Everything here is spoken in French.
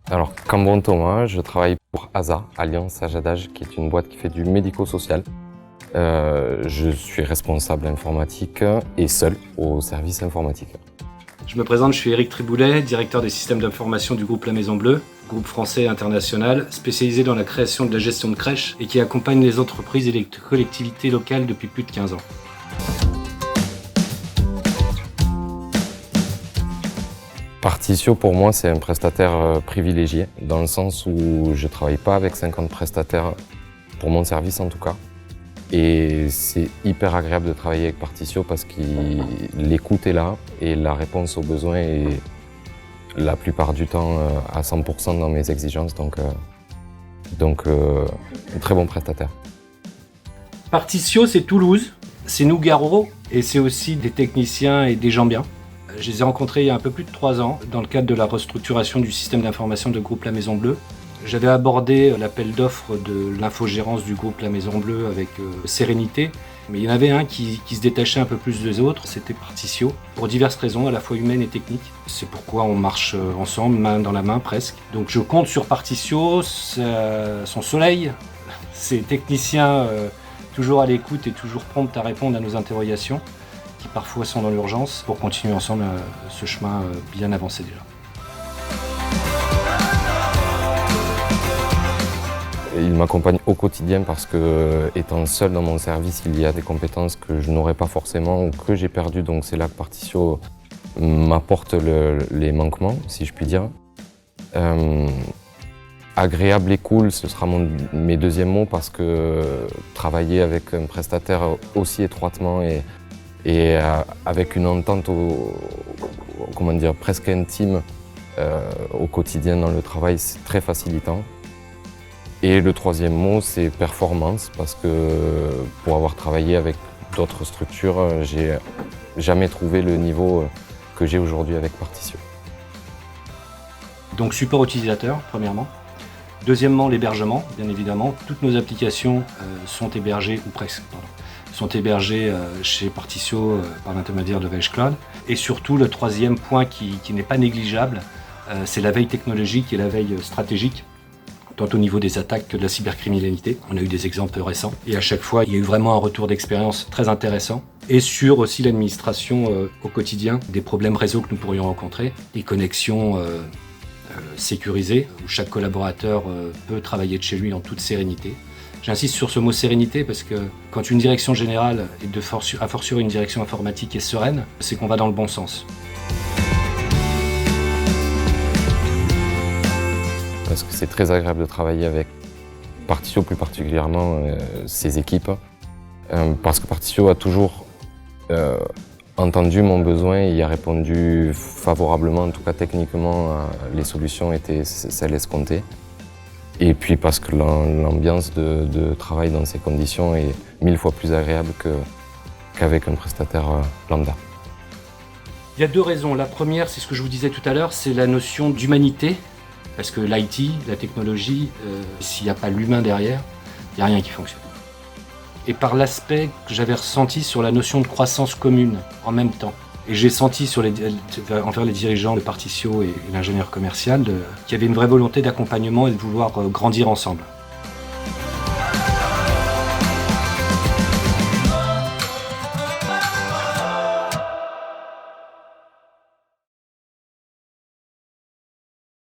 Alors, Cambon Thomas, je travaille pour ASA, Alliance Âge à d'Âge, qui est une boîte qui fait du médico-social. Je suis responsable informatique et seul au service informatique. Je me présente, je suis Éric Triboulet, directeur des systèmes d'information du groupe La Maison Bleue, groupe français et international, spécialisé dans la création de la gestion de crèches et qui accompagne les entreprises et les collectivités locales depuis plus de 15 ans. Partitio, pour moi, c'est un prestataire privilégié, dans le sens où je ne travaille pas avec 50 prestataires, pour mon service en tout cas. Et c'est hyper agréable de travailler avec Partitio parce que l'écoute est là et la réponse aux besoins est la plupart du temps à 100% dans mes exigences. Donc un très bon prestataire. Partitio, c'est Toulouse, c'est Nougaro et c'est aussi des techniciens et des gens bien. Je les ai rencontrés il y a un peu plus de 3 ans dans le cadre de la restructuration du système d'information de groupe La Maison Bleue. J'avais abordé l'appel d'offres de l'infogérance du groupe La Maison Bleue avec sérénité, mais il y en avait un qui se détachait un peu plus des autres, c'était Partitio, pour diverses raisons, à la fois humaines et techniques. C'est pourquoi on marche ensemble, main dans la main presque. Donc je compte sur Partitio, son soleil, ses techniciens toujours à l'écoute et toujours prompts à répondre à nos interrogations, qui parfois sont dans l'urgence, pour continuer ensemble ce chemin bien avancé déjà. Il m'accompagne au quotidien parce que, étant seul dans mon service, il y a des compétences que je n'aurais pas forcément ou que j'ai perdues. Donc c'est là que Partitio m'apporte les manquements, si je puis dire. Agréable et cool, ce sera mes deuxièmes mots parce que travailler avec un prestataire aussi étroitement et avec une entente presque intime au quotidien dans le travail, c'est très facilitant. Et le troisième mot, c'est performance, parce que pour avoir travaillé avec d'autres structures, j'ai jamais trouvé le niveau que j'ai aujourd'hui avec Partitio. Donc support utilisateur, premièrement. Deuxièmement, l'hébergement, bien évidemment. Toutes nos applications sont hébergées, ou presque, sont hébergées chez Partitio par l'intermédiaire de Veige Cloud. Et surtout, le troisième point qui n'est pas négligeable, c'est la veille technologique et la veille stratégique, tant au niveau des attaques que de la cybercriminalité. On a eu des exemples récents. Et à chaque fois, il y a eu vraiment un retour d'expérience très intéressant. Et sur aussi l'administration au quotidien, des problèmes réseau que nous pourrions rencontrer, des connexions sécurisées, où chaque collaborateur peut travailler de chez lui en toute sérénité. J'insiste sur ce mot sérénité parce que quand une direction générale, et a fortiori une direction informatique est sereine, c'est qu'on va dans le bon sens. Parce que c'est très agréable de travailler avec Partitio, plus particulièrement ses équipes, parce que Partitio a toujours entendu mon besoin et y a répondu favorablement, en tout cas techniquement, les solutions étaient celles escomptées. Et puis parce que l'ambiance de travail dans ces conditions est 1000 fois plus agréable qu'avec un prestataire lambda. Il y a 2 raisons. La première, c'est ce que je vous disais tout à l'heure, c'est la notion d'humanité. Parce que l'IT, la technologie, s'il n'y a pas l'humain derrière, il n'y a rien qui fonctionne. Et par l'aspect que j'avais ressenti sur la notion de croissance commune en même temps. Et j'ai senti envers les dirigeants de Partitio et l'ingénieur commercial qu'il y avait une vraie volonté d'accompagnement et de vouloir grandir ensemble.